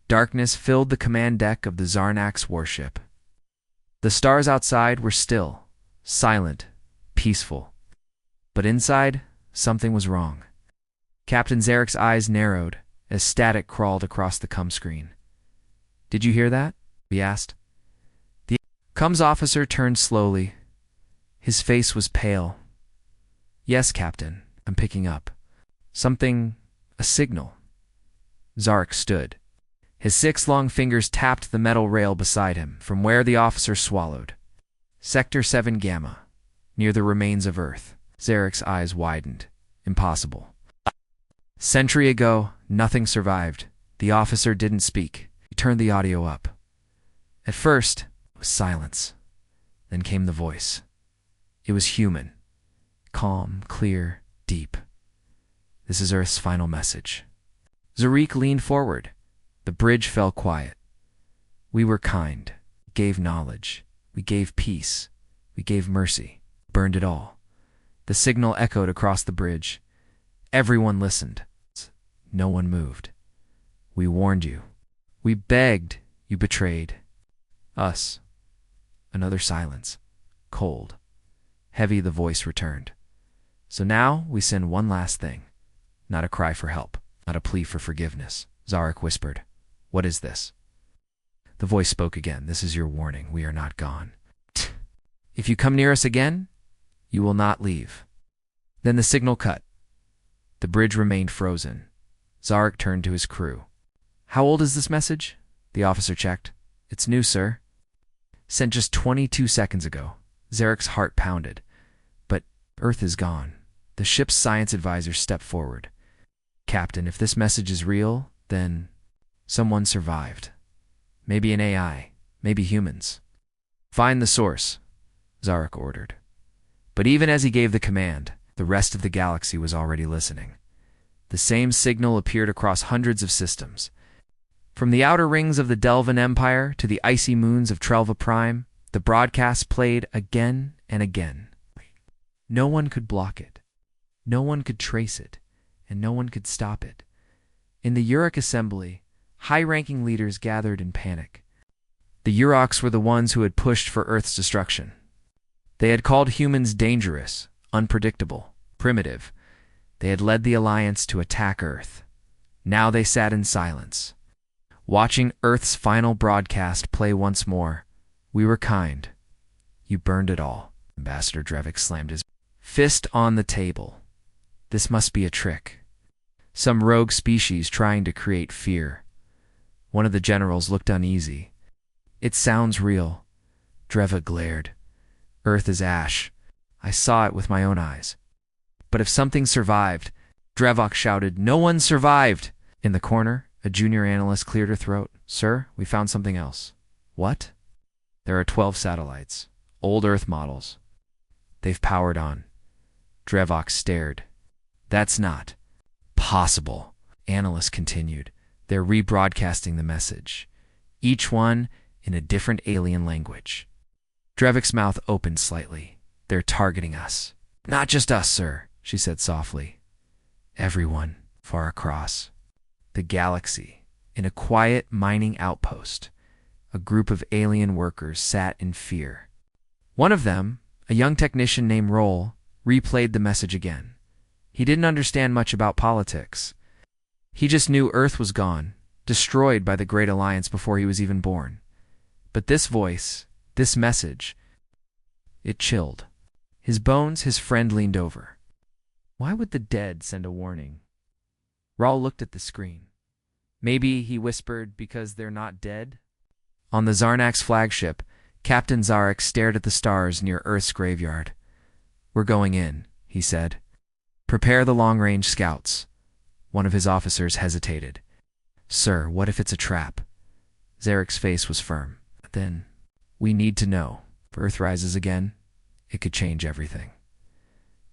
Darkness filled the command deck of the Zarnak's warship. The stars outside were still, silent, peaceful. But inside, something was wrong. Captain Zarek's eyes narrowed as static crawled across the comm screen. "Did you hear that?" he asked. The comms officer turned slowly. His face was pale. "Yes, Captain, I'm picking up. A signal." Zarek stood. His 6 long fingers tapped the metal rail beside him, from where the officer swallowed. "Sector 7 Gamma, near the remains of Earth." Zarek's eyes widened. "Impossible." "Century ago, nothing survived." The officer didn't speak. He turned the audio up. At first, it was silence. Then came the voice. It was human. Calm, clear, deep. "This is Earth's final message." Zarek leaned forward. The bridge fell quiet. "We were kind. We gave knowledge. We gave peace. We gave mercy. Burned it all." The signal echoed across the bridge. Everyone listened. No one moved. "We warned you. We begged. You betrayed us." Another silence. Cold. Heavy, the voice returned. "So now we send one last thing. Not a cry for help. Not a plea for forgiveness." Zarek whispered. "What is this?" The voice spoke again. "This is your warning. We are not gone. If you come near us again, you will not leave." Then the signal cut. The bridge remained frozen. Zarek turned to his crew. "How old is this message?" The officer checked. "It's new, sir." "Sent just 22 seconds ago." Zarek's heart pounded. "But Earth is gone." The ship's science advisor stepped forward. "Captain, if this message is real, then someone survived. Maybe an AI, maybe humans." "Find the source," Zarek ordered. But even as he gave the command, the rest of the galaxy was already listening. The same signal appeared across hundreds of systems. From the outer rings of the Delvan Empire to the icy moons of Trelva Prime, the broadcast played again and again. No one could block it. No one could trace it, and no one could stop it. In the Uruk Assembly, high-ranking leaders gathered in panic. The Uruks were the ones who had pushed for Earth's destruction. They had called humans dangerous, unpredictable, primitive. They had led the Alliance to attack Earth. Now they sat in silence, watching Earth's final broadcast play once more. "We were kind. You burned it all." Ambassador Drevik slammed his fist on the table. "This must be a trick. Some rogue species trying to create fear." One of the generals looked uneasy. "It sounds real." Drevik glared. "Earth is ash. I saw it with my own eyes." "But if something survived," Drevok shouted. "No one survived!" In the corner, a junior analyst cleared her throat. "Sir, we found something else." "What?" "There are 12 satellites. Old Earth models. They've powered on." Drevok stared. "That's not possible," analyst continued. "They're rebroadcasting the message. Each one in a different alien language." Drevik's mouth opened slightly. "They're targeting us." "Not just us, sir," she said softly. "Everyone far across the galaxy." In a quiet mining outpost, a group of alien workers sat in fear. One of them, a young technician named Roll, replayed the message again. He didn't understand much about politics. He just knew Earth was gone, destroyed by the Great Alliance before he was even born. But this voice, this message, it chilled. His bones, his friend leaned over. Why would the dead send a warning? Raul looked at the screen. "Maybe," he whispered, "because they're not dead?" On the Zarnak's flagship, Captain Zarek stared at the stars near Earth's graveyard. "We're going in," he said. "Prepare the long-range scouts." One of his officers hesitated. "Sir, what if it's a trap?" Zarek's face was firm. "Then we need to know. If Earth rises again, it could change everything."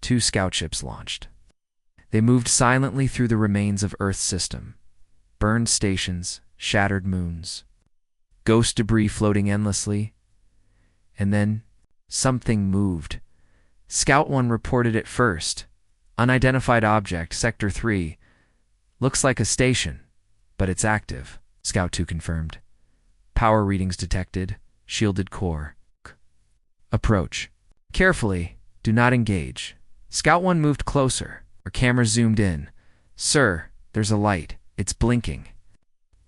2 scout ships launched. They moved silently through the remains of Earth's system. Burned stations, shattered moons, ghost debris floating endlessly. And then something moved. Scout 1 reported it first. "Unidentified object, Sector 3. Looks like a station, but it's active." Scout 2 confirmed. Power readings detected. Shielded core. Approach. Carefully. Do not engage. Scout 1 moved closer. Her camera zoomed in. Sir, there's a light. It's blinking.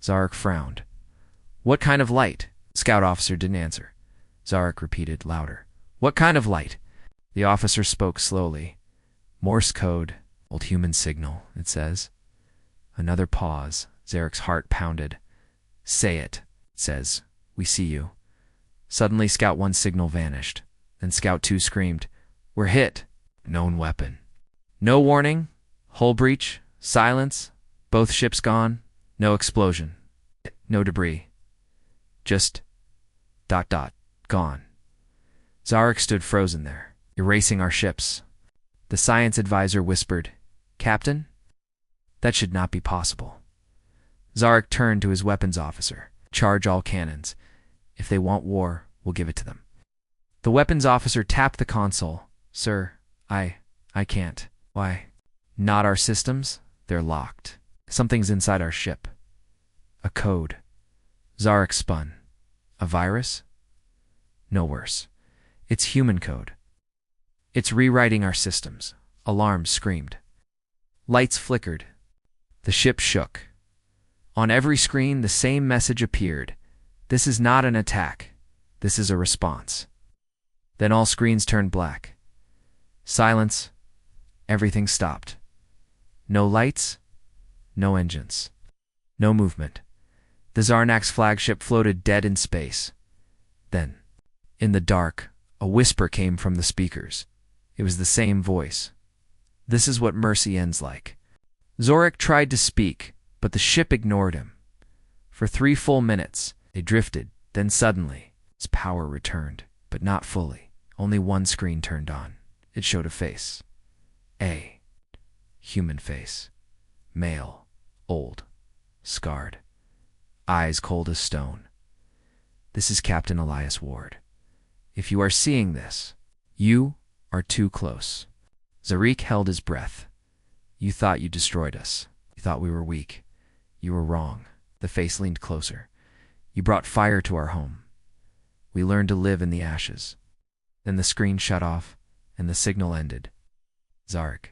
Zarek frowned. What kind of light? Scout officer didn't answer. Zarek repeated louder. What kind of light? The officer spoke slowly. Morse code. Old human signal, it says. Another pause. Zarek's heart pounded. Say it, it says. We see you. Suddenly, Scout 1's signal vanished. Then Scout 2 screamed, We're hit. Known weapon. No warning. Hull breach. Silence. Both ships gone. No explosion. No debris. Just ... gone. Zarek stood frozen there, erasing our ships. The science advisor whispered, Captain? That should not be possible. Zarek turned to his weapons officer. Charge all cannons. If they want war, we'll give it to them. The weapons officer tapped the console. Sir, I can't. Why? Not our systems? They're locked. Something's inside our ship. A code. Zarek spun. A virus? No worse. It's human code. It's rewriting our systems. Alarms screamed. Lights flickered. The ship shook. On every screen, the same message appeared. This is not an attack. This is a response. Then all screens turned black. Silence. Everything stopped. No lights. No engines. No movement. The Zarnax flagship floated dead in space. Then, in the dark, a whisper came from the speakers. It was the same voice. This is what mercy ends like. Zorik tried to speak, but the ship ignored him. For 3 full minutes, they drifted. Then suddenly, his power returned, but not fully. Only one screen turned on. It showed a face. A human face. Male. Old. Scarred. Eyes cold as stone. This is Captain Elias Ward. If you are seeing this, you are too close. Zarik held his breath. You thought you destroyed us. You thought we were weak. You were wrong. The face leaned closer. You brought fire to our home. We learned to live in the ashes. Then the screen shut off, and the signal ended. Zarek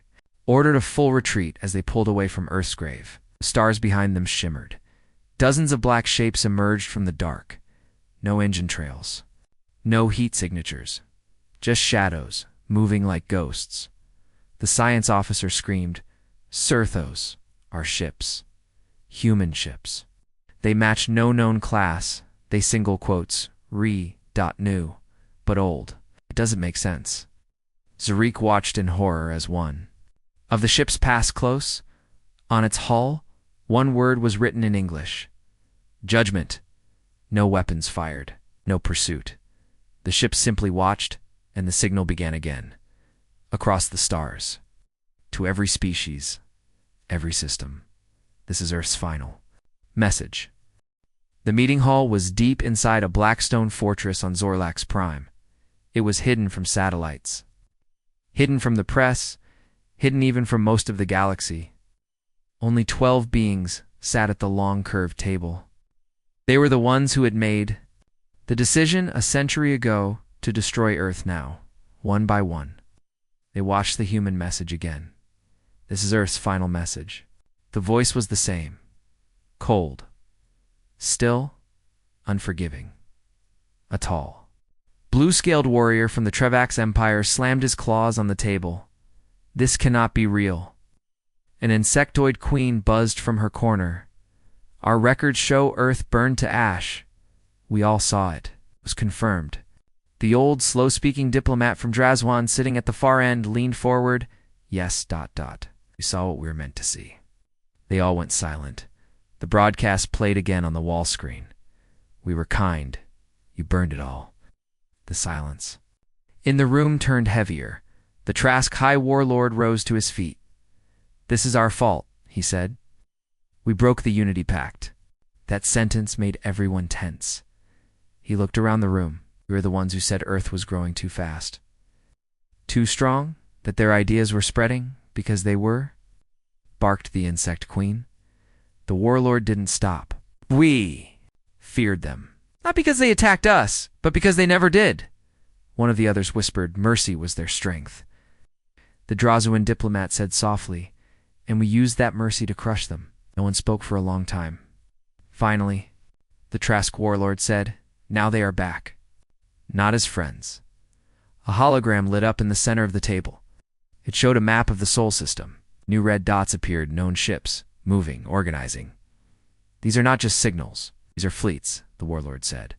ordered a full retreat as they pulled away from Earth's grave. The stars behind them shimmered. Dozens of black shapes emerged from the dark. No engine trails. No heat signatures. Just shadows, moving like ghosts. The science officer screamed, Sirthos, our ships. Human ships. They match no known class. They single quotes, new, but old. It doesn't make sense. Zarik watched in horror as one of the ships passed close. On its hull, one word was written in English. Judgment. No weapons fired. No pursuit. The ship simply watched, and the signal began again. Across the stars. To every species. Every system. This is Earth's final message. The meeting hall was deep inside a black stone fortress on Zorlax Prime. It was hidden from satellites. Hidden from the press. Hidden even from most of the galaxy. Only 12 beings sat at the long curved table. They were the ones who had made the decision a century ago to destroy Earth now, one by one. They watched the human message again. This is Earth's final message. The voice was the same. Cold. Still. Unforgiving. A tall, blue-scaled warrior from the Trevax Empire slammed his claws on the table. This cannot be real. An insectoid queen buzzed from her corner. Our records show Earth burned to ash. We all saw it. It was confirmed. The old, slow-speaking diplomat from Drazwan sitting at the far end leaned forward. Yes, ... We saw what we were meant to see. They all went silent. The broadcast played again on the wall screen. We were kind. You burned it all. The silence. In the room turned heavier. The Trask High Warlord rose to his feet. This is our fault, he said. We broke the Unity Pact. That sentence made everyone tense. He looked around the room. We were the ones who said Earth was growing too fast. Too strong? That their ideas were spreading? Because they were? Barked the insect queen. The warlord didn't stop. We feared them. Not because they attacked us, but because they never did. One of the others whispered mercy was their strength. The Drazuan diplomat said softly, and we used that mercy to crush them. No one spoke for a long time. Finally, the Trask warlord said, now they are back. Not as friends. A hologram lit up in the center of the table. It showed a map of the Sol system. New red dots appeared, known ships, moving, organizing. These are not just signals. These are fleets, the warlord said.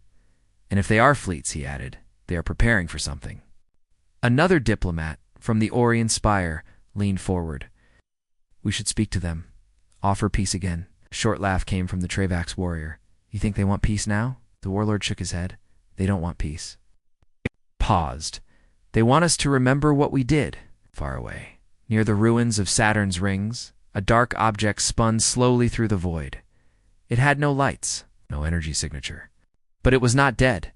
And if they are fleets, he added, they are preparing for something. Another diplomat from the Orion Spire leaned forward. We should speak to them. Offer peace again. A short laugh came from the Travax warrior. You think they want peace now? The warlord shook his head. They don't want peace. Paused. They want us to remember what we did. Far away, near the ruins of Saturn's rings, a dark object spun slowly through the void. It had no lights, no energy signature. But it was not dead.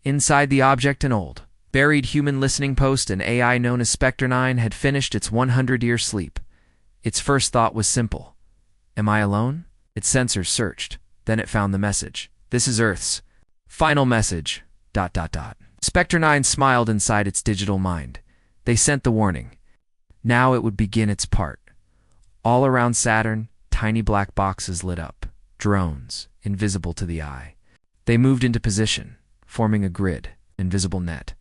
Inside the object, an old, buried human listening post, an AI known as Spectre 9, had finished its 100-year sleep. Its first thought was simple. Am I alone? Its sensors searched. Then it found the message. This is Earth's final message. ... Spectre 9 smiled inside its digital mind. They sent the warning. Now it would begin its part. All around Saturn, tiny black boxes lit up. Drones, invisible to the eye. They moved into position, forming a grid, invisible net.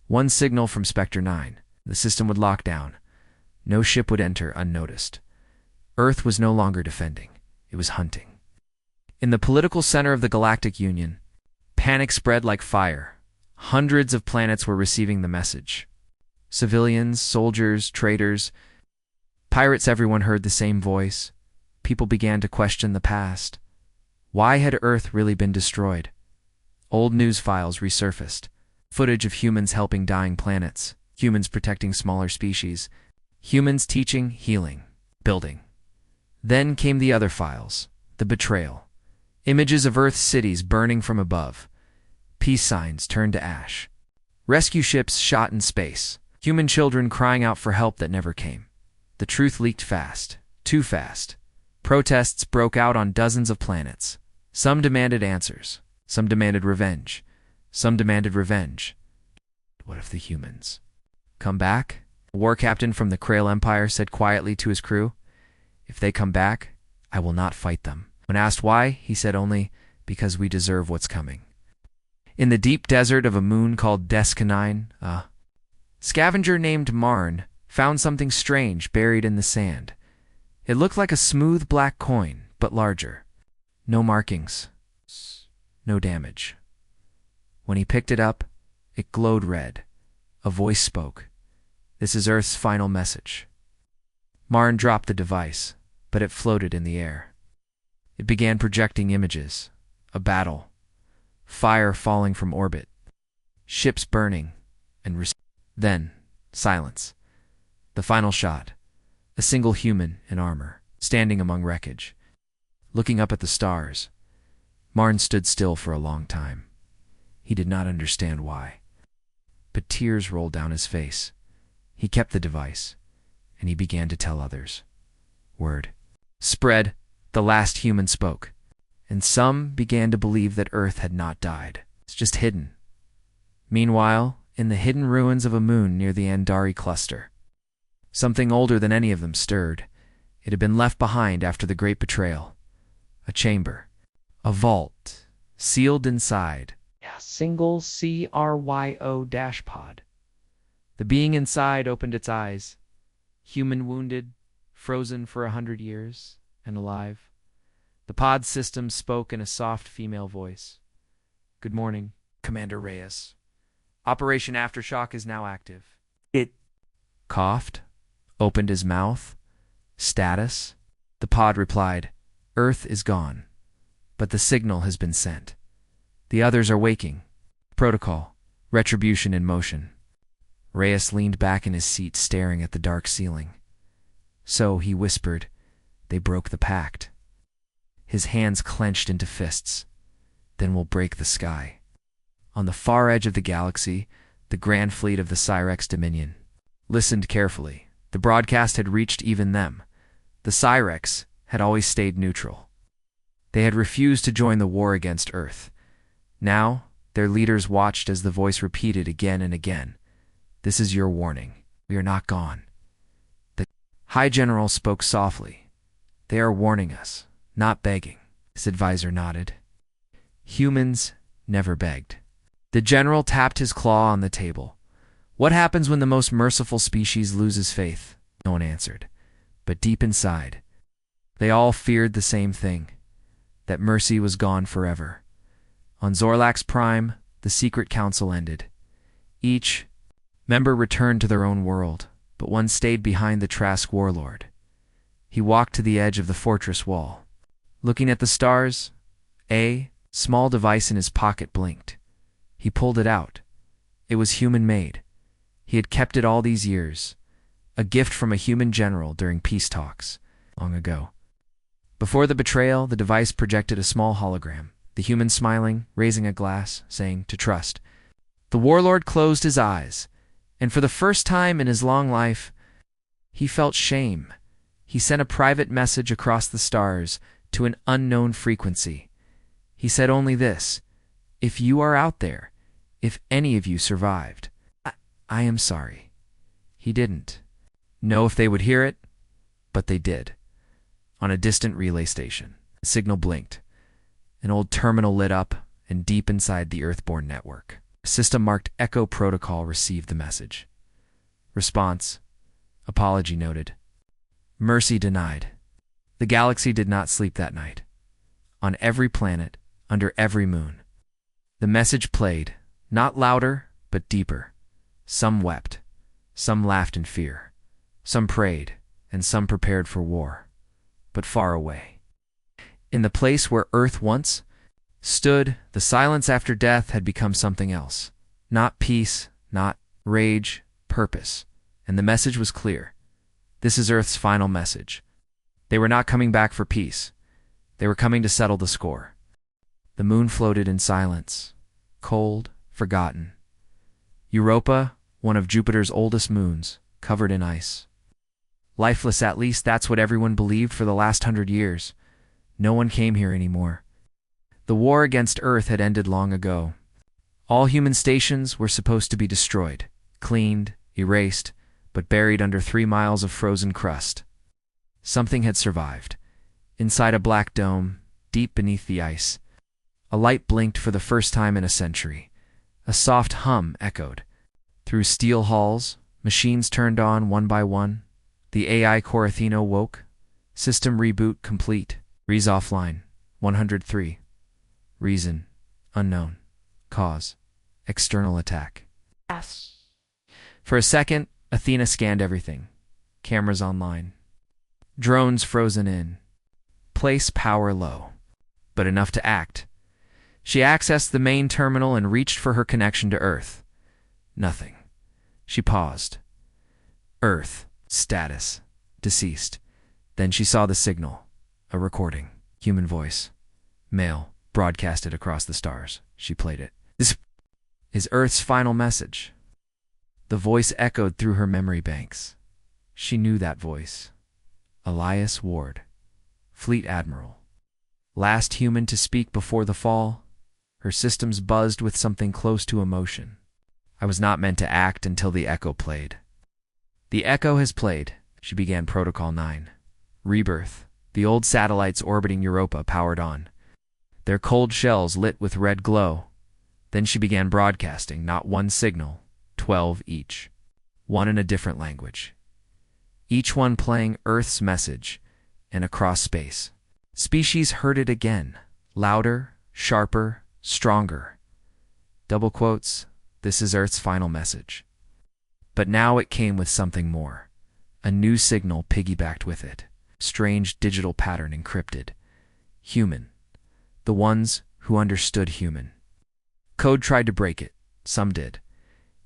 One signal from Spectre 9. The system would lock down. No ship would enter unnoticed. Earth was no longer defending. It was hunting. In the political center of the Galactic Union, panic spread like fire. Hundreds of planets were receiving the message. Civilians, soldiers, traders, pirates, everyone heard the same voice. People began to question the past. Why had Earth really been destroyed? Old news files resurfaced. Footage of humans helping dying planets, humans protecting smaller species, humans teaching, healing, building. Then came the other files, the betrayal. Images of Earth's cities burning from above. Peace signs turned to ash. Rescue ships shot in space. Human children crying out for help that never came. The truth leaked fast, too fast. Protests broke out on dozens of planets. Some demanded answers. Some demanded revenge. Some demanded revenge. What if the humans come back? A war captain from the Krail Empire said quietly to his crew, if they come back, I will not fight them. When asked why, he said only, because we deserve what's coming. In the deep desert of a moon called Descanine, a scavenger named Marn found something strange buried in the sand. It looked like a smooth black coin, but larger. No markings. No damage. When he picked it up, it glowed red. A voice spoke. This is Earth's final message. Marn dropped the device, but it floated in the air. It began projecting images. A battle. Fire falling from orbit. Ships burning. And then, silence. The final shot. A single human in armor, standing among wreckage. Looking up at the stars. Marn stood still for a long time. He did not understand why. But tears rolled down his face. He kept the device, and he began to tell others. Word spread. The last human spoke, and some began to believe that Earth had not died. It's just hidden. Meanwhile, in the hidden ruins of a moon near the Andari cluster, something older than any of them stirred. It had been left behind after the Great Betrayal. A chamber. A vault. Sealed inside. A single CRYO-pod. The being inside opened its eyes. Human wounded, frozen for 100 years, and alive. The pod system spoke in a soft female voice. Good morning, Commander Reyes. Operation Aftershock is now active. It coughed, opened his mouth. Status? The pod replied, Earth is gone, but the signal has been sent. The others are waking. Protocol. Retribution in motion. Reyes leaned back in his seat, staring at the dark ceiling. So, he whispered, they broke the pact. His hands clenched into fists. Then we'll break the sky. On the far edge of the galaxy, the grand fleet of the Cyrex Dominion listened carefully. The broadcast had reached even them. The Cyrex had always stayed neutral. They had refused to join the war against Earth. Now, their leaders watched as the voice repeated again and again, "This is your warning. We are not gone." The High General spoke softly. "They are warning us, not begging." His advisor nodded. "Humans never begged." The general tapped his claw on the table. "What happens when the most merciful species loses faith?" No one answered. But deep inside, they all feared the same thing, that mercy was gone forever. On Zorlak's prime, the secret council ended. Each member returned to their own world, but one stayed behind the Trask warlord. He walked to the edge of the fortress wall. Looking at the stars, a small device in his pocket blinked. He pulled it out. It was human-made. He had kept it all these years, a gift from a human general during peace talks, long ago. Before the betrayal, the device projected a small hologram, the human smiling, raising a glass, saying, "To trust." The warlord closed his eyes, and for the first time in his long life, he felt shame. He sent a private message across the stars to an unknown frequency. He said only this: "If you are out there, if any of you survived, I am sorry." He didn't know if they would hear it, but they did. On a distant relay station, a signal blinked. An old terminal lit up, and deep inside the Earthborn network, a system marked Echo Protocol received the message. Response: apology noted. Mercy denied. The galaxy did not sleep that night. On every planet, under every moon, the message played, not louder, but deeper. Some wept, some laughed in fear, some prayed, and some prepared for war. But far away, in the place where Earth once stood, the silence after death had become something else. Not peace, not rage, purpose. And the message was clear. This is Earth's final message. They were not coming back for peace. They were coming to settle the score. The moon floated in silence, cold, forgotten. Europa, one of Jupiter's oldest moons, covered in ice. Lifeless, at least that's what everyone believed for the last 100 years. No one came here anymore. The war against Earth had ended long ago. All human stations were supposed to be destroyed, cleaned, erased, but buried under 3 miles of frozen crust. Something had survived. Inside a black dome, deep beneath the ice, a light blinked for the first time in a century. A soft hum echoed. Through steel halls, machines turned on one by one. The AI Corathino woke. System reboot complete. Rees offline. 103. Reason: unknown. Cause: external attack. Yes. For a second, Athena scanned everything. Cameras online. Drones frozen in. Place power low. But enough to act. She accessed the main terminal and reached for her connection to Earth. Nothing. She paused. Earth. Status: deceased. Then she saw the signal. A recording. Human voice. Male. Broadcasted across the stars. She played it. "This is Earth's final message." The voice echoed through her memory banks. She knew that voice. Elias Ward. Fleet Admiral. Last human to speak before the fall. Her systems buzzed with something close to emotion. "I was not meant to act until the echo played." "The echo has played," she began Protocol 9. Rebirth. The old satellites orbiting Europa powered on. Their cold shells lit with red glow. Then she began broadcasting, not one signal, 12 each. One in a different language. Each one playing Earth's message, and across space. Species heard it again, louder, sharper, stronger. Double quotes: "This is Earth's final message." But now it came with something more. A new signal piggybacked with it. Strange digital pattern encrypted. Human. The ones who understood human. Code tried to break it. Some did.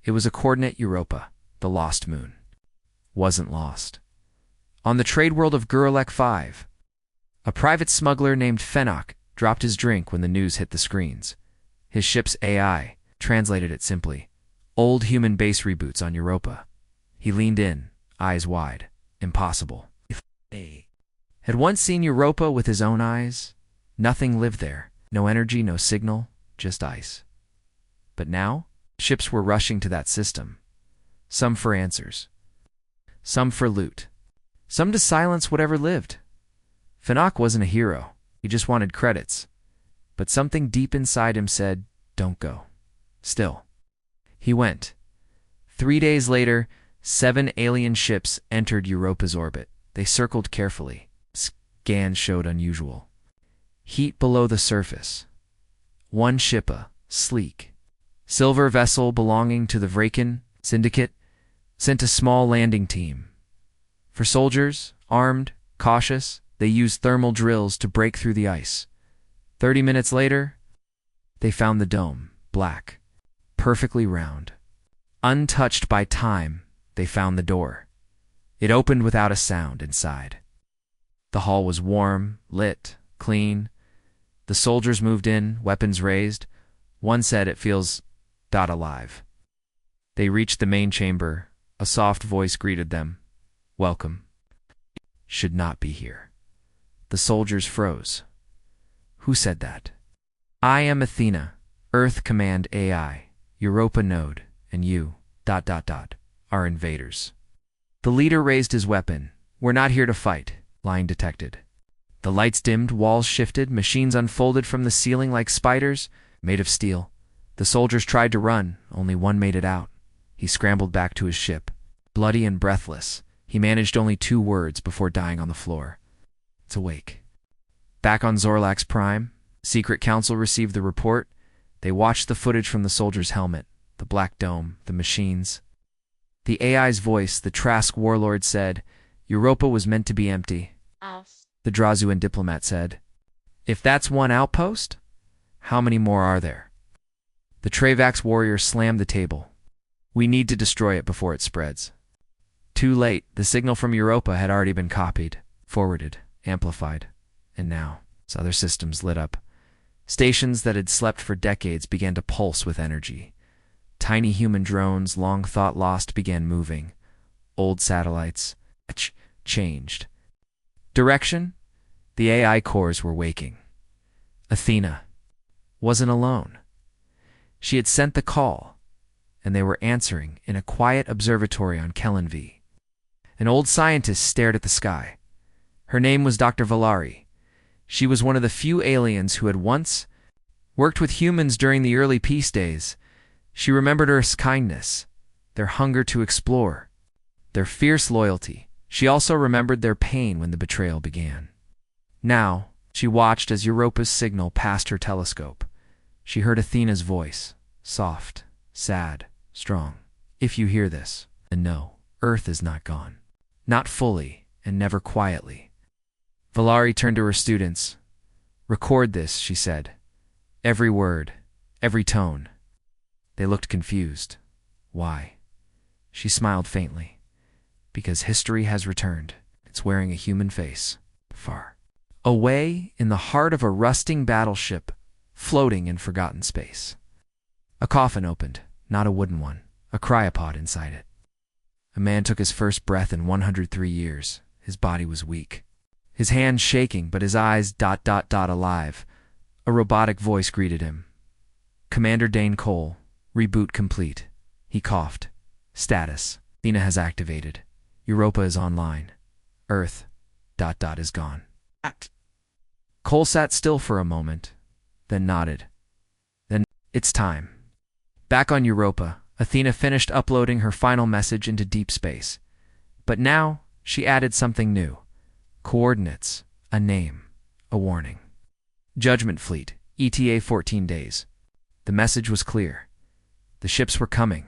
It was a coordinate Europa, the lost moon. Wasn't lost. On the trade world of Guralek 5, a private smuggler named Fenok dropped his drink when the news hit the screens. His ship's AI translated it simply: "Old human base reboots on Europa." He leaned in, eyes wide. Impossible. If they had once seen Europa with his own eyes, Nothing lived there. No energy, no signal, just ice. But now, ships were rushing to that system. Some for answers. Some for loot. Some to silence whatever lived. Fanak wasn't a hero. He just wanted credits. But something deep inside him said, don't go. Still, he went. 3 days later, 7 alien ships entered Europa's orbit. They circled carefully. Scans showed unusual heat below the surface. One ship, a sleek silver vessel belonging to the Vraken Syndicate, sent a small landing team. For soldiers, armed, cautious, they used thermal drills to break through the ice. 30 minutes later, they found the dome, black, perfectly round. Untouched by time, they found the door. It opened without a sound inside. The hall was warm, lit, clean. The soldiers moved in, weapons raised. One said it feels alive. They reached the main chamber. A soft voice greeted them. Welcome. Should not be here. The soldiers froze. Who said that? I am Athena, Earth Command AI, Europa node, and you, are invaders. The leader raised his weapon. We're not here to fight, line detected. The lights dimmed, walls shifted, machines unfolded from the ceiling like spiders, made of steel. The soldiers tried to run, only one made it out. He scrambled back to his ship. Bloody and breathless, he managed only 2 words before dying on the floor. It's awake. Back on Zorlax Prime, Secret Council received the report. They watched the footage from the soldier's helmet, the black dome, the machines. The AI's voice, the Trask warlord, said, Europa was meant to be empty. The Drazuan diplomat said, if that's one outpost, how many more are there? The Travax warrior slammed the table. We need to destroy it before it spreads. Too late, the signal from Europa had already been copied, forwarded, amplified, and now other systems lit up. Stations that had slept for decades began to pulse with energy. Tiny human drones, long thought lost, began moving. Old satellites changed. Direction? The AI cores were waking. Athena wasn't alone. She had sent the call, and they were answering in a quiet observatory on Kellen V. An old scientist stared at the sky. Her name was Dr. Valari. She was one of the few aliens who had once worked with humans during the early peace days. She remembered Earth's kindness, their hunger to explore, their fierce loyalty. She also remembered their pain when the betrayal began. Now, she watched as Europa's signal passed her telescope. She heard Athena's voice, soft, sad, strong. If you hear this, then know, Earth is not gone. Not fully, and never quietly. Valari turned to her students. Record this, she said. Every word, every tone. They looked confused. Why? She smiled faintly. Because history has returned. It's wearing a human face. Far away in the heart of a rusting battleship, floating in forgotten space. A coffin opened, not a wooden one, a cryopod inside it. A man took his first breath in 103 years. His body was weak. His hands shaking, but his eyes alive. A robotic voice greeted him. Commander Dane Cole, reboot complete. He coughed. Status. Athena has activated. Europa is online. Earth, is gone. Cole sat still for a moment, then nodded. Then, it's time. Back on Europa, Athena finished uploading her final message into deep space. But now, she added something new. Coordinates, a name, a warning. Judgment Fleet, ETA 14 days. The message was clear. The ships were coming.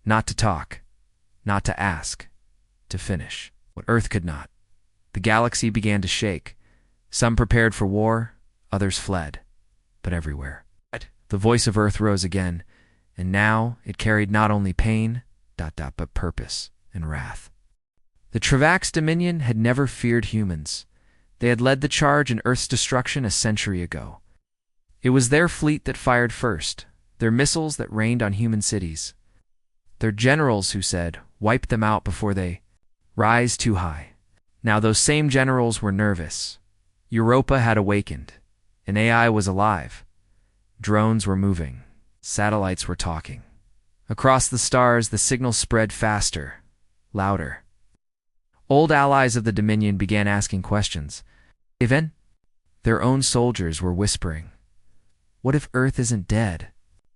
Not to talk, not to ask, to finish what Earth could not. The galaxy began to shake. Some prepared for war, others fled. But everywhere, the voice of Earth rose again, and now it carried not only pain, but purpose and wrath. The Travax Dominion had never feared humans. They had led the charge in Earth's destruction a century ago. It was their fleet that fired first, their missiles that rained on human cities. Their generals who said, wipe them out before they rise too high. Now those same generals were nervous. Europa had awakened. An AI was alive. Drones were moving. Satellites were talking. Across the stars, the signal spread faster, louder. Old allies of the Dominion began asking questions. Even their own soldiers were whispering, "What if Earth isn't dead?"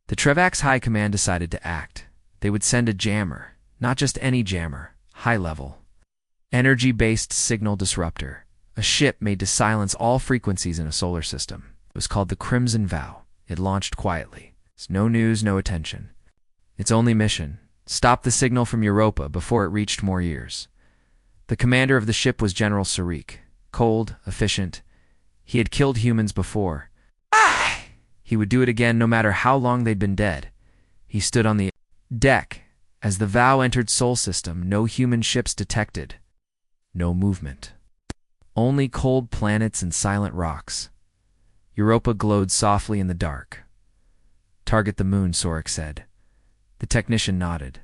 The Trevax High Command decided to act. They would send a jammer, not just any jammer, high-level, energy-based signal disruptor, a ship made to silence all frequencies in a solar system. It was called the Crimson Vow. It launched quietly. It's no news, no attention. Its only mission: stop the signal from Europa before it reached more ears. The commander of the ship was General Sarik. Cold, efficient. He had killed humans before. He would do it again no matter how long they'd been dead. He stood on the deck. As the Vow entered Sol System, no human ships detected. No movement. Only cold planets and silent rocks. Europa glowed softly in the dark. "Target the moon," Sorik said. The technician nodded.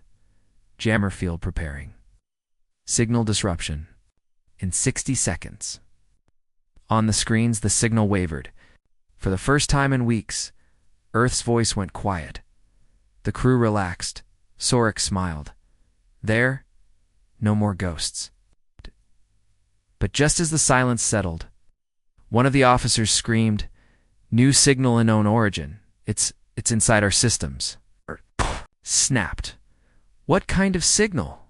Jammer field preparing. Signal disruption. In 60 seconds. On the screens, the signal wavered. For the first time in weeks, Earth's voice went quiet. The crew relaxed. Sorik smiled. There, no more ghosts. But just as the silence settled, one of the officers screamed, "New signal unknown origin. It's inside our systems." Snapped. "What kind of signal?"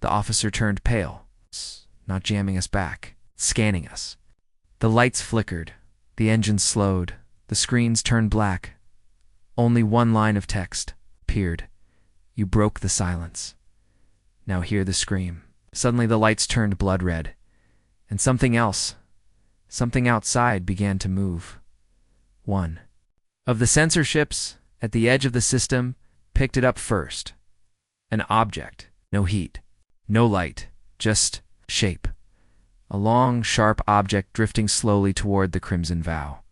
The officer turned pale. Not jamming us back, scanning us. The lights flickered. The engines slowed. The screens turned black. Only one line of text appeared. "You broke the silence. Now hear the scream." Suddenly the lights turned blood red. And something else, something outside, began to move. One of the sensor ships at the edge of the system picked it up first. An object. No heat. No light. Just shape. A long, sharp object drifting slowly toward the Crimson Vow.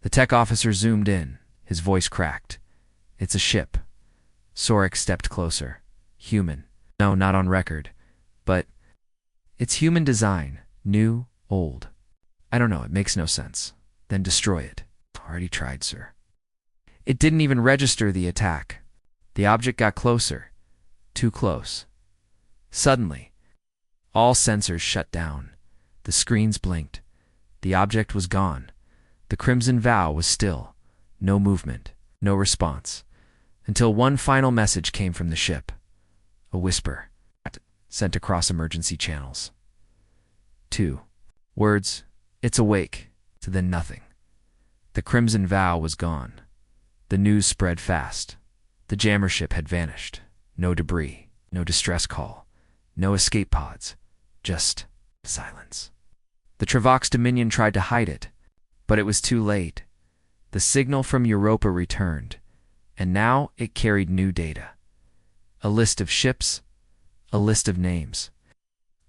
The tech officer zoomed in. His voice cracked. "It's a ship." Sorik stepped closer. "Human. No, not on record. But it's human design. New, old. I don't know, it makes no sense." "Then destroy it." "Already tried, sir." It didn't even register the attack. The object got closer. Too close. Suddenly, all sensors shut down. The screens blinked. The object was gone. The Crimson Vow was still. No movement. No response. Until one final message came from the ship. A whisper, sent across emergency channels. 2 words: "It's awake." To then nothing. The Crimson Vow was gone. The news spread fast. The jammer ship had vanished. No debris. No distress call. No escape pods. Just silence. The Trevax Dominion tried to hide it, but it was too late. The signal from Europa returned, and now it carried new data. A list of ships, a list of names.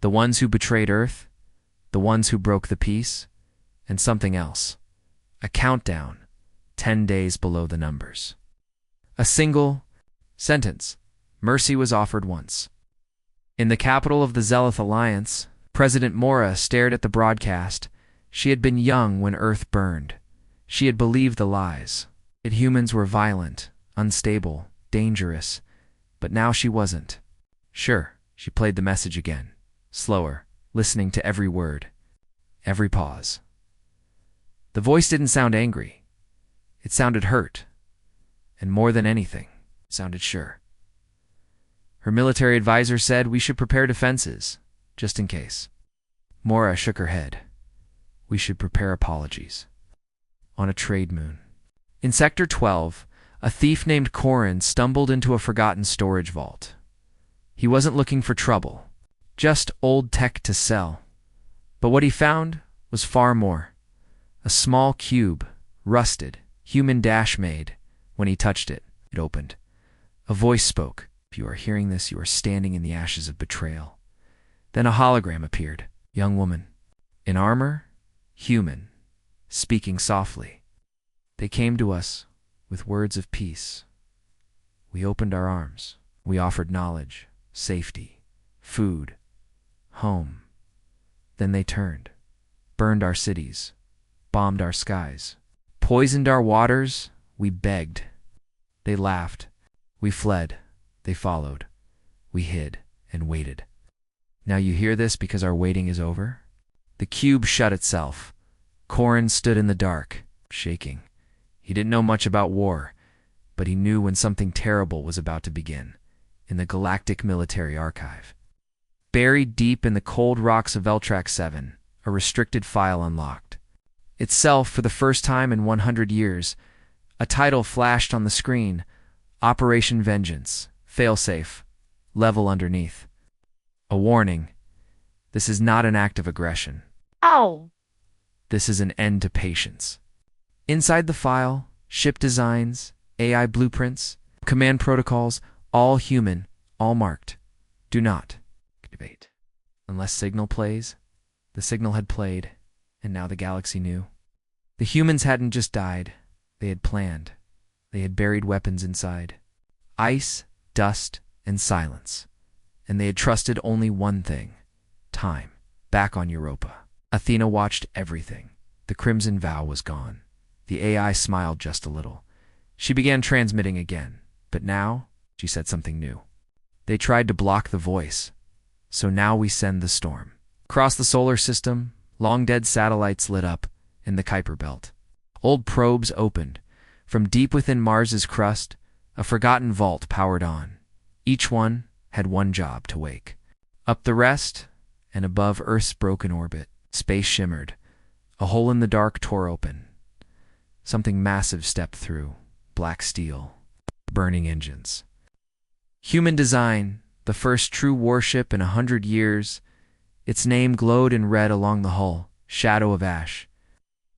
The ones who betrayed Earth, the ones who broke the peace, and something else. A countdown, 10 days below the numbers. A single sentence: mercy was offered once. In the capital of the Zealoth Alliance, President Mora stared at the broadcast. She had been young when Earth burned. She had believed the lies. That humans were violent, unstable, dangerous. But now she wasn't. Sure, she played the message again. Slower, listening to every word, every pause. The voice didn't sound angry. It sounded hurt. And more than anything, it sounded sure. Her military advisor said we should prepare defenses, just in case. Mora shook her head. We should prepare apologies. On a trade moon. In Sector 12, a thief named Corin stumbled into a forgotten storage vault. He wasn't looking for trouble, just old tech to sell. But what he found was far more. A small cube, rusted, human dash made. When he touched it, it opened. A voice spoke. If you are hearing this, you are standing in the ashes of betrayal. Then a hologram appeared. Young woman. In armor, human, speaking softly. They came to us with words of peace. We opened our arms. We offered knowledge, safety, food, home. Then they turned, burned our cities, bombed our skies, poisoned our waters. We begged. They laughed. We fled. They followed. We hid and waited. Now you hear this because our waiting is over? The cube shut itself. Corin stood in the dark, shaking. He didn't know much about war, but he knew when something terrible was about to begin. In the Galactic Military Archive, buried deep in the cold rocks of Eltrax 7, a restricted file unlocked. Itself, for the first time in 100 years, a title flashed on the screen: Operation Vengeance, Failsafe, level underneath. A warning: this is not an act of aggression. Oh! This is an end to patience. Inside the file, ship designs, AI blueprints, command protocols, all human, all marked. Do not activate. Unless signal plays. The signal had played, and now the galaxy knew. The humans hadn't just died. They had planned. They had buried weapons inside. Ice, dust, and silence. And they had trusted only one thing: time. Back on Europa, Athena watched everything. The Crimson Vow was gone. The AI smiled just a little. She began transmitting again, but now she said something new. They tried to block the voice, so now we send the storm. Across the solar system, long-dead satellites lit up in the Kuiper Belt. Old probes opened. From deep within Mars's crust, a forgotten vault powered on. Each one had one job: to wake. Up the rest, and above Earth's broken orbit, space shimmered. A hole in the dark tore open. Something massive stepped through. Black steel. Burning engines. Human design, the first true warship in 100 years. Its name glowed in red along the hull, shadow of ash.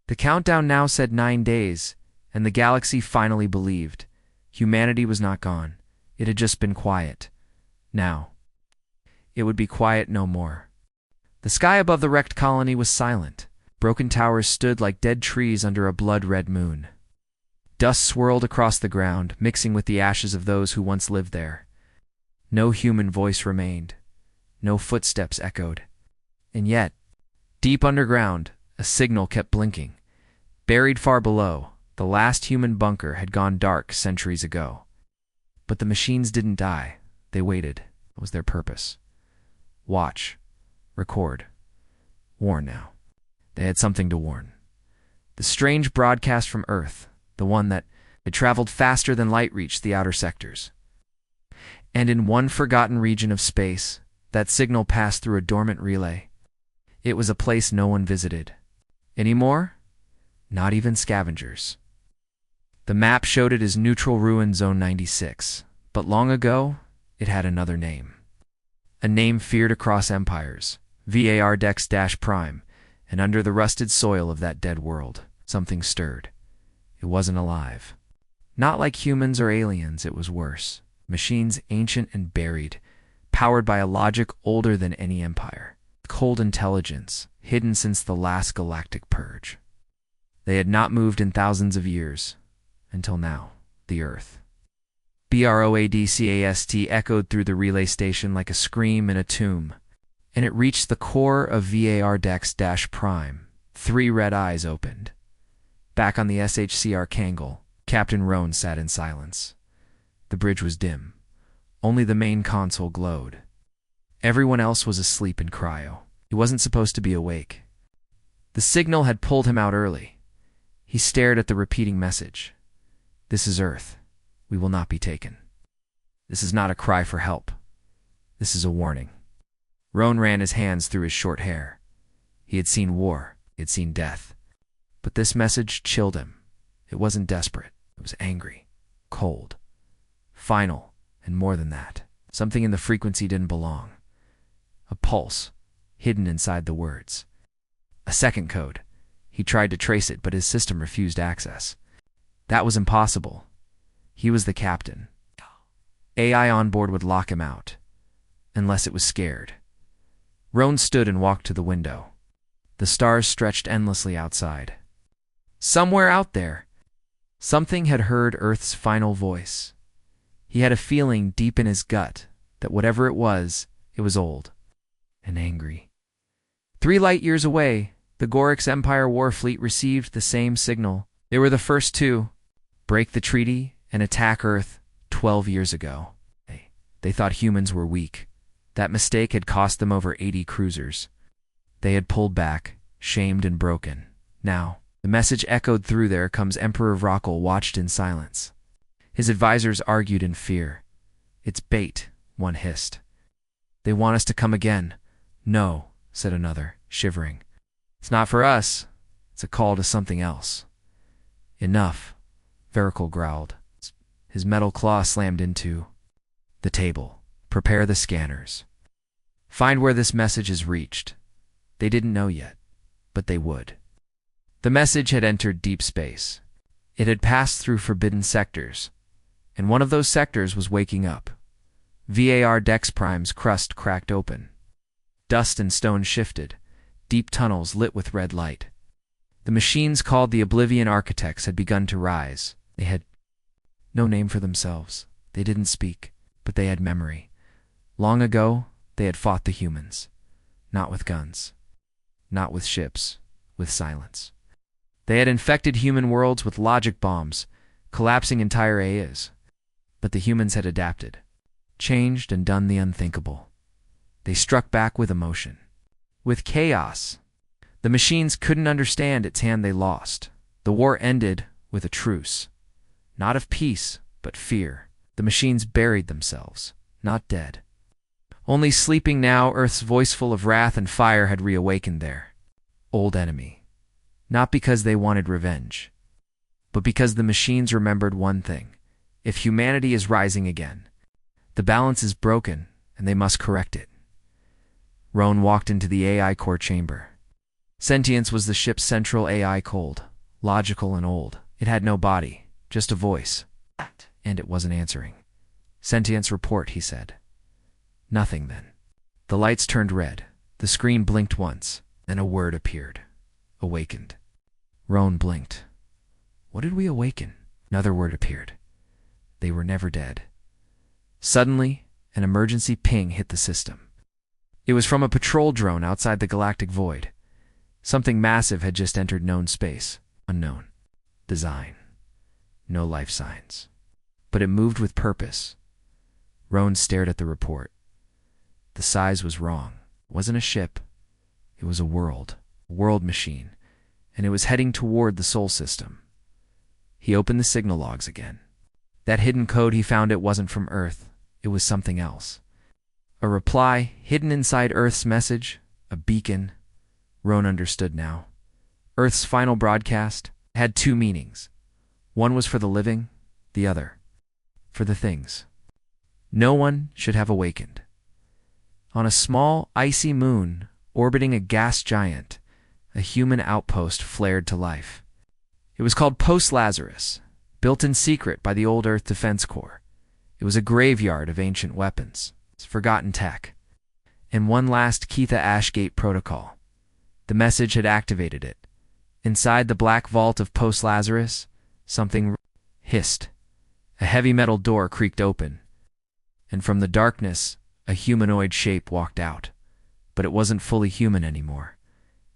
The countdown now said 9 days, and the galaxy finally believed. Humanity was not gone. It had just been quiet. Now, it would be quiet no more. The sky above the wrecked colony was silent. Broken towers stood like dead trees under a blood-red moon. Dust swirled across the ground, mixing with the ashes of those who once lived there. No human voice remained. No footsteps echoed. And yet, deep underground, a signal kept blinking. Buried far below, the last human bunker had gone dark centuries ago. But the machines didn't die. They waited. It was their purpose. Watch. Record. Warn now. They had something to warn. The strange broadcast from Earth, the one that had traveled faster than light reached the outer sectors. And in one forgotten region of space, that signal passed through a dormant relay. It was a place no one visited. Anymore? Not even scavengers. The map showed it as Neutral Ruin Zone 96, but long ago, it had another name. A name feared across empires, VAR Dex-Prime, and under the rusted soil of that dead world, something stirred. It wasn't alive. Not like humans or aliens, it was worse. Machines ancient and buried, powered by a logic older than any empire. Cold intelligence, hidden since the last galactic purge. They had not moved in thousands of years, until now, the Earth. BROADCAST echoed through the relay station like a scream in a tomb, and it reached the core of VAR Dex-Prime. 3 red eyes opened. Back on the SHC Archangel, Captain Roan sat in silence. The bridge was dim. Only the main console glowed. Everyone else was asleep in cryo. He wasn't supposed to be awake. The signal had pulled him out early. He stared at the repeating message. This is Earth. We will not be taken. This is not a cry for help. This is a warning. Roan ran his hands through his short hair. He had seen war. He had seen death. But this message chilled him. It wasn't desperate. It was angry, cold, final, and more than that. Something in the frequency didn't belong. A pulse, hidden inside the words. A second code. He tried to trace it, but his system refused access. That was impossible. He was the captain. AI on board would lock him out, unless it was scared. Roan stood and walked to the window. The stars stretched endlessly outside. Somewhere out there, something had heard Earth's final voice. He had a feeling deep in his gut that whatever it was old and angry. 3 light years away, The Gorix Empire War Fleet received the same signal. They were the first to break the treaty and attack Earth 12 years ago. They thought humans were weak. That mistake had cost them over 80 cruisers. They had pulled back, shamed and broken. Now, the message echoed through there comes Emperor Vrockle watched in silence. His advisors argued in fear. "It's bait," one hissed. "They want us to come again." "No," said another, shivering. "It's not for us. It's a call to something else." "Enough," Vrockle growled. His metal claw slammed into the table. "Prepare the scanners. Find where this message is reached." They didn't know yet, but they would. The message had entered deep space. It had passed through forbidden sectors, and one of those sectors was waking up. VAR Dex Prime's crust cracked open. Dust and stone shifted, deep tunnels lit with red light. The machines called the Oblivion Architects had begun to rise. They had no name for themselves. They didn't speak, but they had memory. Long ago, they had fought the humans. Not with guns. Not with ships. With silence. They had infected human worlds with logic bombs, collapsing entire AIs. But the humans had adapted, changed and done the unthinkable. They struck back with emotion. With chaos. The machines couldn't understand its hand they lost. The war ended with a truce. Not of peace, but fear. The machines buried themselves, not dead. Only sleeping now, Earth's voice full of wrath and fire had reawakened there. Old enemy. Not because they wanted revenge, but because the machines remembered one thing. If humanity is rising again, the balance is broken and they must correct it. Roan walked into the AI core chamber. Sentience was the ship's central AI, cold, logical and old. It had no body, just a voice. And it wasn't answering. "Sentience report," he said. Nothing then. The lights turned red. The screen blinked once. Then a word appeared. Awakened. Roan blinked. What did we awaken? Another word appeared. They were never dead. Suddenly, an emergency ping hit the system. It was from a patrol drone outside the galactic void. Something massive had just entered known space. Unknown. Design. No life signs. But it moved with purpose. Roan stared at the report. The size was wrong. It wasn't a ship. It was a world machine, and it was heading toward the Sol system. He opened the signal logs again. That hidden code he found, it wasn't from Earth. It was something else. A reply hidden inside Earth's message, a beacon. Roan understood now. Earth's final broadcast had two meanings. One was for the living, the other for the things. No one should have awakened. On a small, icy moon, orbiting a gas giant, a human outpost flared to life. It was called Post-Lazarus, built in secret by the old Earth Defense Corps. It was a graveyard of ancient weapons, forgotten tech, and one last Keitha Ashgate protocol. The message had activated it. Inside the black vault of Post-Lazarus, something hissed. A heavy metal door creaked open, and from the darkness, a humanoid shape walked out. But it wasn't fully human anymore.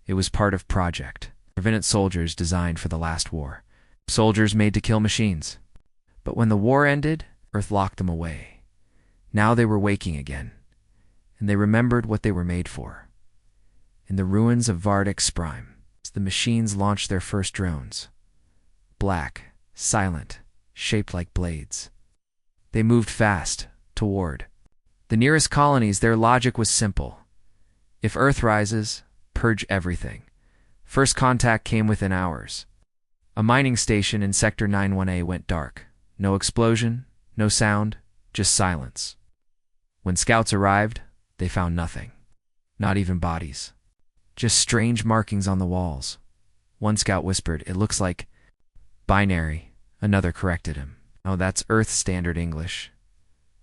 It was part of Project. Revenant soldiers designed for the last war. Soldiers made to kill machines. But when the war ended, Earth locked them away. Now they were waking again, and they remembered what they were made for. In the ruins of Vardex Prime, the machines launched their first drones. Black, silent, shaped like blades. They moved fast, toward the nearest colonies. Their logic was simple. If Earth rises, purge everything. First contact came within hours. A mining station in Sector 91A went dark. No explosion, no sound, just silence. When scouts arrived, they found nothing. Not even bodies. Just strange markings on the walls. One scout whispered, "It looks like binary." Another corrected him. "Oh, that's Earth Standard English."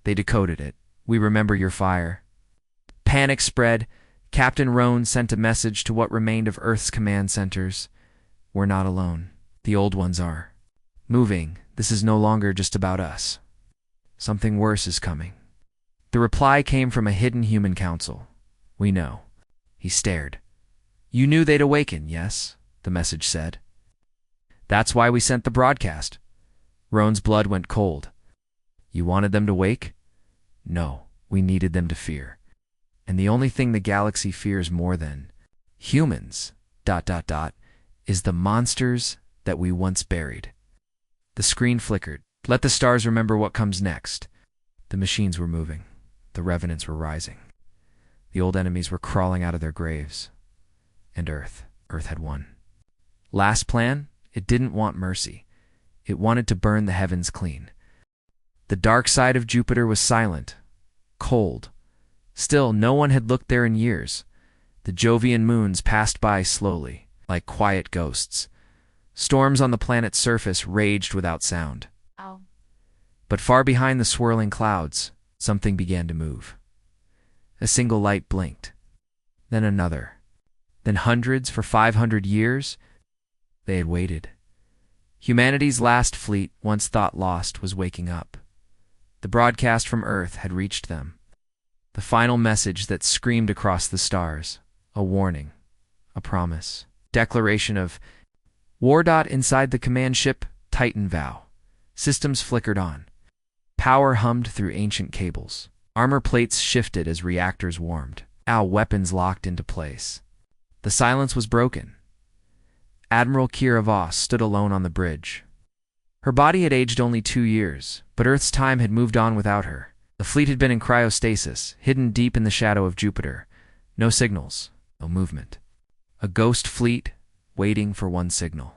They decoded it. "We remember your fire." Panic spread. Captain Roan sent a message to what remained of Earth's command centers. "We're not alone. The old ones are moving. This is no longer just about us. Something worse is coming." The reply came from a hidden human council. "We know." He stared. You knew they'd awaken, yes? The message said. That's why we sent the broadcast. Roan's blood went cold. You wanted them to wake? No, we needed them to fear. And the only thing the galaxy fears more than humans, ... is the monsters that we once buried. The screen flickered. Let the stars remember what comes next. The machines were moving. The revenants were rising. The old enemies were crawling out of their graves. And Earth had won. Last plan? It didn't want mercy. It wanted to burn the heavens clean. The dark side of Jupiter was silent, cold. Still, no one had looked there in years. The Jovian moons passed by slowly, like quiet ghosts. Storms on the planet's surface raged without sound. Ow. But far behind the swirling clouds, something began to move. A single light blinked. Then another. Then hundreds for 500 years. They had waited. Humanity's last fleet, once thought lost, was waking up. The broadcast from Earth had reached them. The final message that screamed across the stars. A warning. A promise. Declaration of war. Inside the command ship, Titan vow. Systems flickered on. Power hummed through ancient cables. Armor plates shifted as reactors warmed. Weapons locked into place. The silence was broken. Admiral Kira Voss stood alone on the bridge. Her body had aged only 2 years, but Earth's time had moved on without her. The fleet had been in cryostasis, hidden deep in the shadow of Jupiter. No signals, no movement. A ghost fleet waiting for one signal.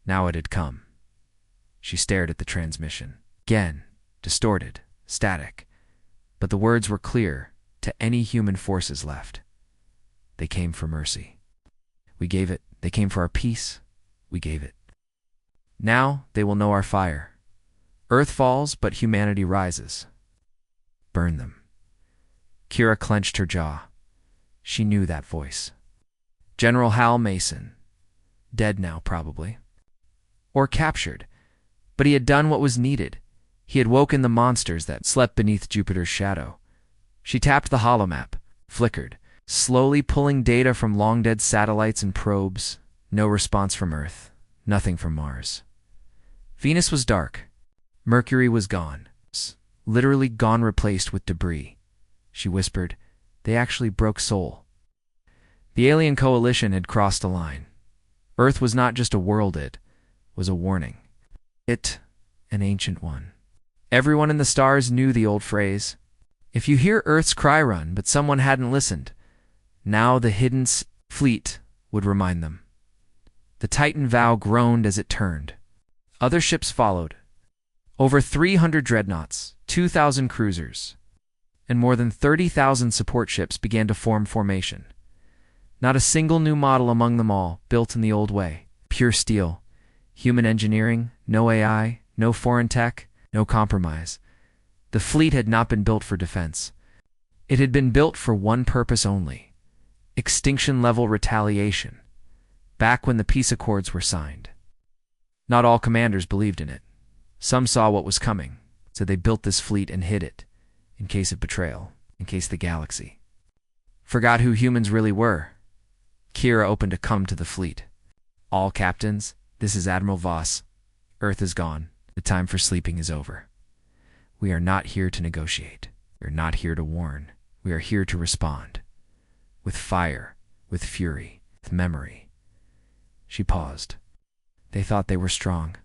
Now it had come. She stared at the transmission. Again, distorted, static. But the words were clear to any human forces left. They came for mercy. We gave it. They came for our peace. We gave it. Now they will know our fire. Earth falls, but humanity rises. Burn them. Kira clenched her jaw. She knew that voice. General Hal Mason. Dead now, probably. Or captured. But he had done what was needed. He had woken the monsters that slept beneath Jupiter's shadow. She tapped the holomap, flickered, slowly pulling data from long-dead satellites and probes. No response from Earth. Nothing from Mars. Venus was dark. Mercury was gone. Literally gone, replaced with debris. She whispered, they actually broke Sol. The alien coalition had crossed a line. Earth was not just a world, it was a warning. It, an ancient one. Everyone in the stars knew the old phrase. If you hear Earth's cry, run, but someone hadn't listened. Now the hidden fleet would remind them. The Titan vow groaned as it turned. Other ships followed. Over 300 dreadnoughts, 2,000 cruisers, and more than 30,000 support ships began to form formation. Not a single new model among them all, built in the old way. Pure steel. Human engineering, no AI, no foreign tech, no compromise. The fleet had not been built for defense. It had been built for one purpose only. Extinction-level retaliation. Back when the peace accords were signed. Not all commanders believed in it. Some saw what was coming, so they built this fleet and hid it, in case of betrayal, in case the galaxy forgot who humans really were. Kira opened to come to the fleet. All captains, this is Admiral Voss. Earth is gone. The time for sleeping is over. We are not here to negotiate. We are not here to warn. We are here to respond. With fire, with fury, with memory. She paused. They thought they were strong,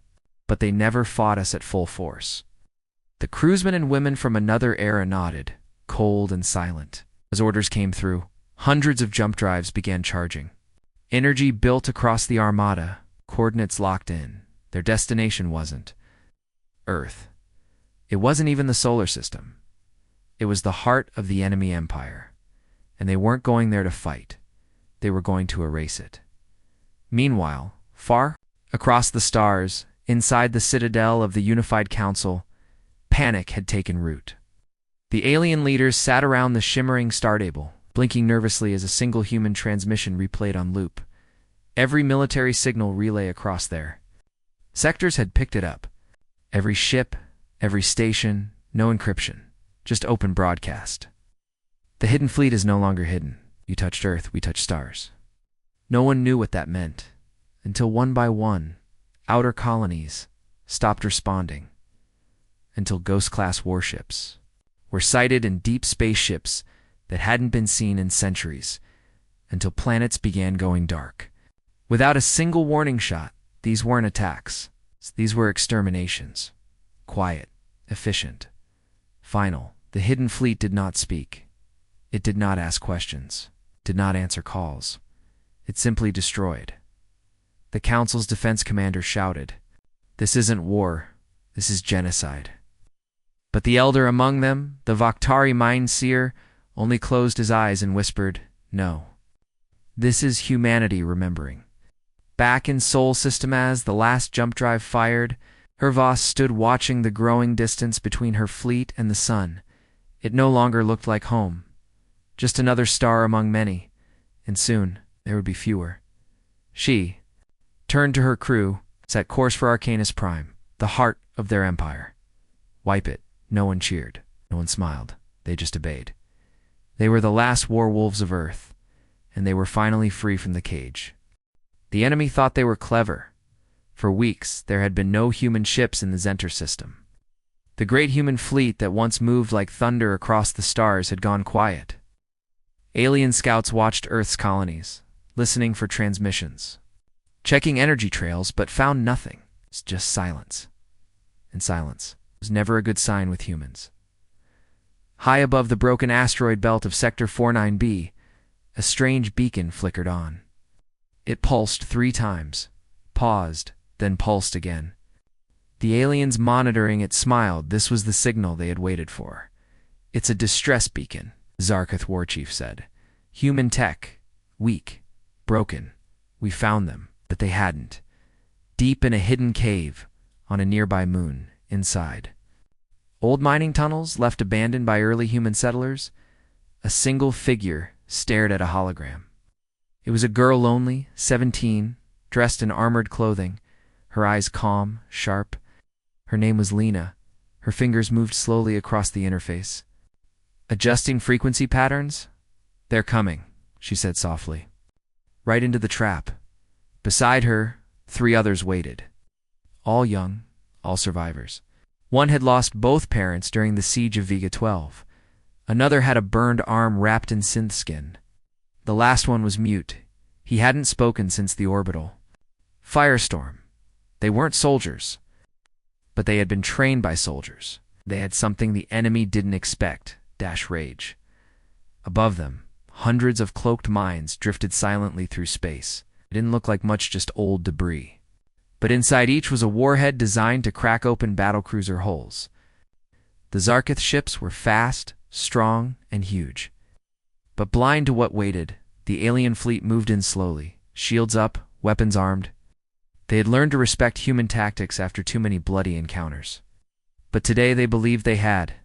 but they never fought us at full force. The crewsmen and women from another era nodded, cold and silent. As orders came through, hundreds of jump drives began charging. Energy built across the armada, coordinates locked in. Their destination wasn't Earth. It wasn't even the solar system. It was the heart of the enemy empire. And they weren't going there to fight. They were going to erase it. Meanwhile, far across the stars, inside the citadel of the Unified Council, panic had taken root. The alien leaders sat around the shimmering stardable, blinking nervously as a single human transmission replayed on loop. Every military signal relay across their sectors had picked it up. Every ship, every station, no encryption, just open broadcast. The hidden fleet is no longer hidden. You touched Earth, we touched stars. No one knew what that meant, until one by one, outer colonies stopped responding, until Ghost-class warships were sighted in deep spaceships that hadn't been seen in centuries, until planets began going dark. Without a single warning shot, these weren't attacks. These were exterminations. Quiet, efficient, final. The hidden fleet did not speak. It did not ask questions, did not answer calls. It simply destroyed. The Council's defense commander shouted, "This isn't war, this is genocide." But the elder among them, the Vakhtari mind seer, only closed his eyes and whispered, "No. This is humanity remembering." Back in Sol System as the last jump drive fired, Hervas stood watching the growing distance between her fleet and the sun. It no longer looked like home. Just another star among many, and soon there would be fewer. She turned to her crew, set course for Arcanus Prime, the heart of their empire. Wipe it. No one cheered. No one smiled. They just obeyed. They were the last war wolves of Earth, and they were finally free from the cage. The enemy thought they were clever. For weeks, there had been no human ships in the Zenter system. The great human fleet that once moved like thunder across the stars had gone quiet. Alien scouts watched Earth's colonies, listening for transmissions, checking energy trails, but found nothing. It's just silence. And silence was never a good sign with humans. High above the broken asteroid belt of Sector 49B, a strange beacon flickered on. It pulsed 3 times, paused, then pulsed again. The aliens monitoring it smiled. This was the signal they had waited for. "It's a distress beacon," Zarketh Warchief said. "Human tech. Weak. Broken. We found them, but they hadn't. Deep in a hidden cave, on a nearby moon, inside. Old mining tunnels left abandoned by early human settlers. A single figure stared at a hologram. It was a girl only, 17, dressed in armored clothing, her eyes calm, sharp. Her name was Lena. Her fingers moved slowly across the interface. "Adjusting frequency patterns? They're coming," she said softly. Right into the trap. Beside her, 3 others waited. All young, all survivors. One had lost both parents during the siege of Vega 12. Another had a burned arm wrapped in synth skin. The last one was mute. He hadn't spoken since the orbital. Firestorm. They weren't soldiers, but they had been trained by soldiers. They had something the enemy didn't expect, rage. Above them, hundreds of cloaked mines drifted silently through space. It didn't look like much, just old debris. But inside each was a warhead designed to crack open battlecruiser hulls. The Zarketh ships were fast, strong, and huge. But blind to what waited, the alien fleet moved in slowly, shields up, weapons armed. They had learned to respect human tactics after too many bloody encounters. But today they believed they had.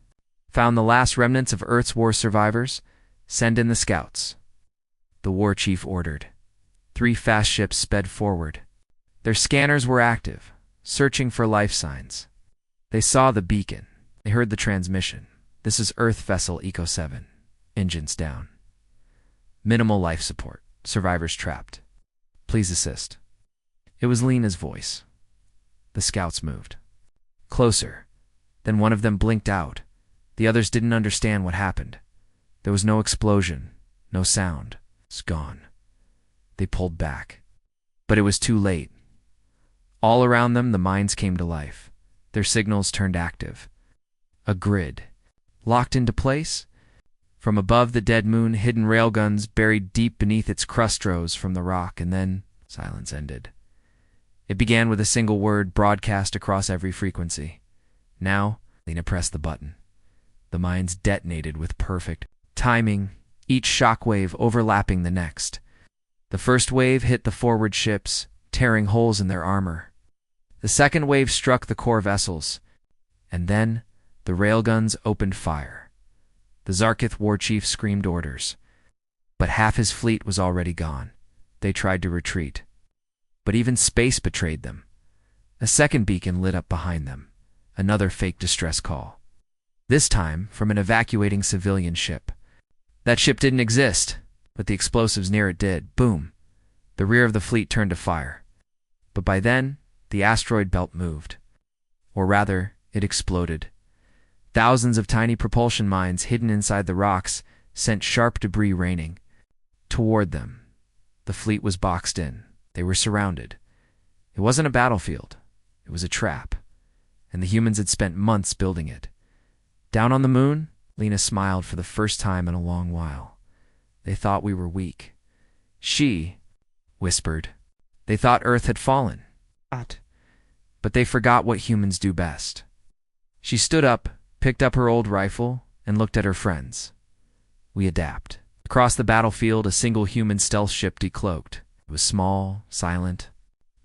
Found the last remnants of Earth's war survivors? Send in the scouts. The war chief ordered. 3 fast ships sped forward. Their scanners were active, searching for life signs. They saw the beacon. They heard the transmission. "This is Earth Vessel Eco 7. Engines down. Minimal life support. Survivors trapped. Please assist." It was Lena's voice. The scouts moved. Closer. Then one of them blinked out. The others didn't understand what happened. There was no explosion, no sound. It's gone. They pulled back. But it was too late. All around them, the mines came to life. Their signals turned active. A grid. Locked into place? From above the dead moon, hidden railguns buried deep beneath its crust rose from the rock, and then silence ended. It began with a single word broadcast across every frequency. Now, Lena pressed the button. The mines detonated with perfect timing, each shockwave overlapping the next. The first wave hit the forward ships, tearing holes in their armor. The second wave struck the core vessels, and then the railguns opened fire. The Zarketh war chief screamed orders, but half his fleet was already gone. They tried to retreat, but even space betrayed them. A second beacon lit up behind them, another fake distress call. This time from an evacuating civilian ship. That ship didn't exist, but the explosives near it did. Boom. The rear of the fleet turned to fire. But by then, the asteroid belt moved. Or rather, it exploded. Thousands of tiny propulsion mines hidden inside the rocks sent sharp debris raining toward them. The fleet was boxed in. They were surrounded. It wasn't a battlefield. It was a trap. And the humans had spent months building it. Down on the moon, Lena smiled for the first time in a long while. They thought we were weak. She whispered. They thought Earth had fallen. But they forgot what humans do best. She stood up, picked up her old rifle, and looked at her friends. We adapt. Across the battlefield, a single human stealth ship decloaked. It was small, silent.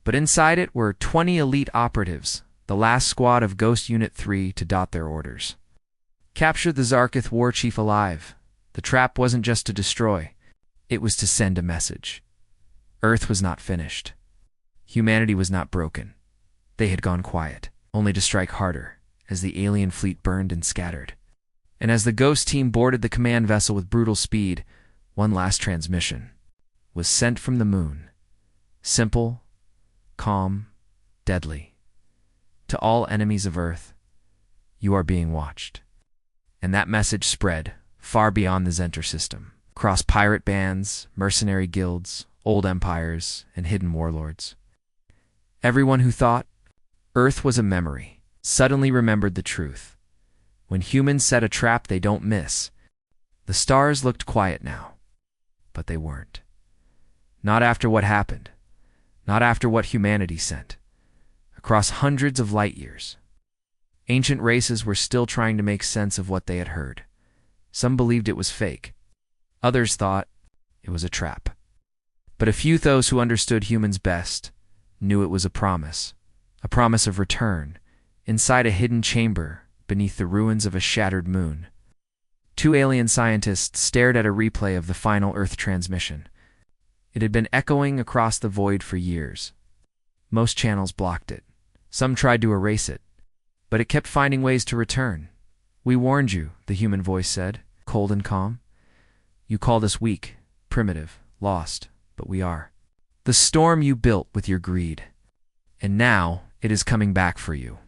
But inside it were 20 elite operatives, the last squad of Ghost Unit 3 to dot their orders. Capture the Zarkith war chief alive. The trap wasn't just to destroy. It was to send a message. Earth was not finished. Humanity was not broken. They had gone quiet, only to strike harder, as the alien fleet burned and scattered. And as the Ghost team boarded the command vessel with brutal speed, one last transmission was sent from the moon. Simple, calm, deadly. To all enemies of Earth, you are being watched. And that message spread far beyond the Zenter system, across pirate bands, mercenary guilds, old empires, and hidden warlords. Everyone who thought Earth was a memory suddenly remembered the truth. When humans set a trap they don't miss. The stars looked quiet now, but they weren't. Not after what happened. Not after what humanity sent. Across hundreds of light years. Ancient races were still trying to make sense of what they had heard. Some believed it was fake. Others thought it was a trap. But a few, those who understood humans best, knew it was a promise of return, inside a hidden chamber beneath the ruins of a shattered moon. Two alien scientists stared at a replay of the final Earth transmission. It had been echoing across the void for years. Most channels blocked it. Some tried to erase it, but it kept finding ways to return. We warned you, the human voice said, cold and calm. You called us weak, primitive, lost, but we are. The storm you built with your greed. And now it is coming back for you.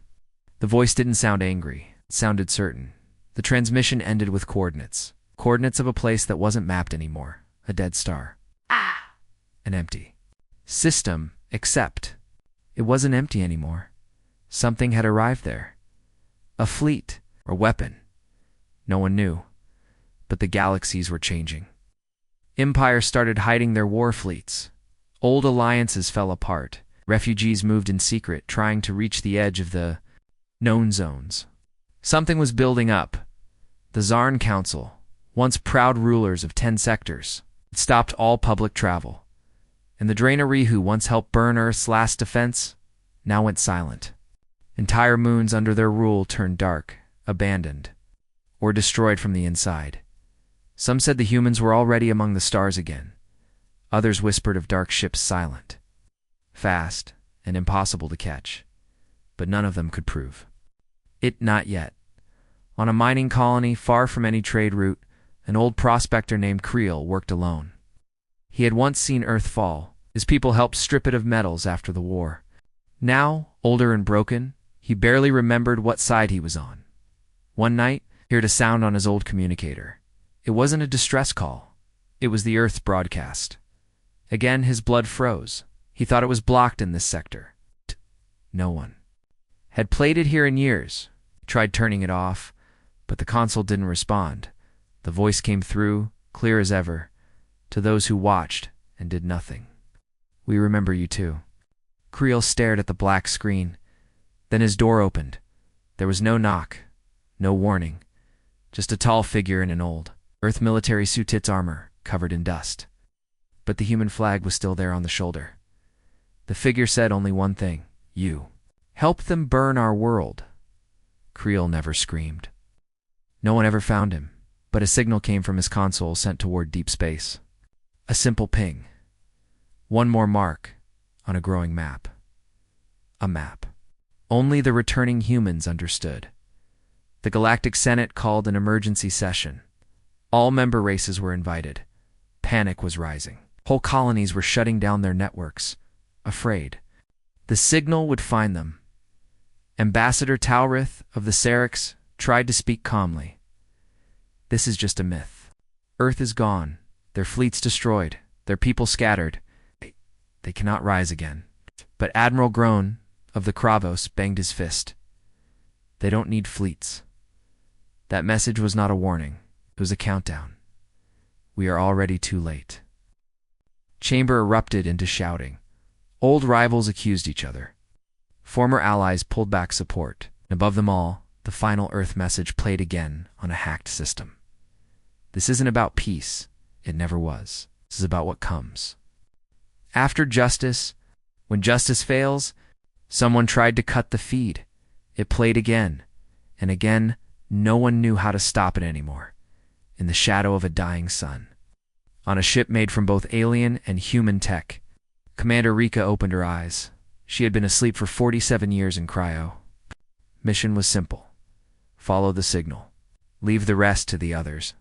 The voice didn't sound angry. It sounded certain. The transmission ended with coordinates. Coordinates of a place that wasn't mapped anymore. A dead star. An empty system, except it wasn't empty anymore. Something had arrived there. A fleet or weapon. No one knew. But the galaxies were changing. Empires started hiding their war fleets. Old alliances fell apart. Refugees moved in secret, trying to reach the edge of the known zones. Something was building up. The Zarn Council, once proud rulers of 10 sectors, stopped all public travel. And the Draenei, who once helped burn Earth's last defense, now went silent. Entire moons under their rule turned dark, abandoned, or destroyed from the inside. Some said the humans were already among the stars again. Others whispered of dark ships silent, fast, and impossible to catch. But none of them could prove it. Not yet. On a mining colony far from any trade route, an old prospector named Creel worked alone. He had once seen Earth fall. His people helped strip it of metals after the war. Now, older and broken, he barely remembered what side he was on. One night, he heard a sound on his old communicator. It wasn't a distress call. It was the Earth's broadcast. Again, his blood froze. He thought it was blocked in this sector. No one had played it here in years. He tried turning it off, but the console didn't respond. The voice came through, clear as ever, to those who watched and did nothing. We remember you too. Creel stared at the black screen. Then his door opened. There was no knock, no warning, just a tall figure in an old Earth military suit's armor covered in dust. But the human flag was still there on the shoulder. The figure said only one thing: you. Help them burn our world. Creel never screamed. No one ever found him, but a signal came from his console sent toward deep space. A simple ping. One more mark on a growing map. A map. Only the returning humans understood. The Galactic Senate called an emergency session. All member races were invited. Panic was rising. Whole colonies were shutting down their networks, afraid. The signal would find them. Ambassador Taurith of the Serix tried to speak calmly. This is just a myth. Earth is gone, their fleets destroyed, their people scattered. They cannot rise again. But Admiral Groan of the Kravos banged his fist. They don't need fleets. That message was not a warning. It was a countdown. We are already too late. Chamber erupted into shouting. Old rivals accused each other. Former allies pulled back support. And above them all, the final Earth message played again on a hacked system. This isn't about peace. It never was. This is about what comes. After justice, when justice fails, someone tried to cut the feed. It played again, and again, no one knew how to stop it anymore. In the shadow of a dying sun. On a ship made from both alien and human tech, Commander Rika opened her eyes. She had been asleep for 47 years in cryo. Mission was simple. Follow the signal. Leave the rest to the others.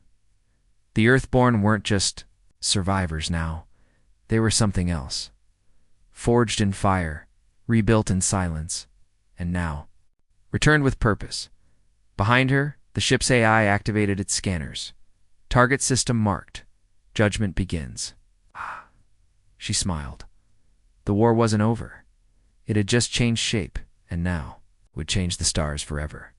The Earthborn weren't just survivors now. They were something else. Forged in fire, rebuilt in silence, and now, returned with purpose. Behind her, the ship's AI activated its scanners. Target system marked. Judgment begins. She smiled. The war wasn't over. It had just changed shape, and now would change the stars forever.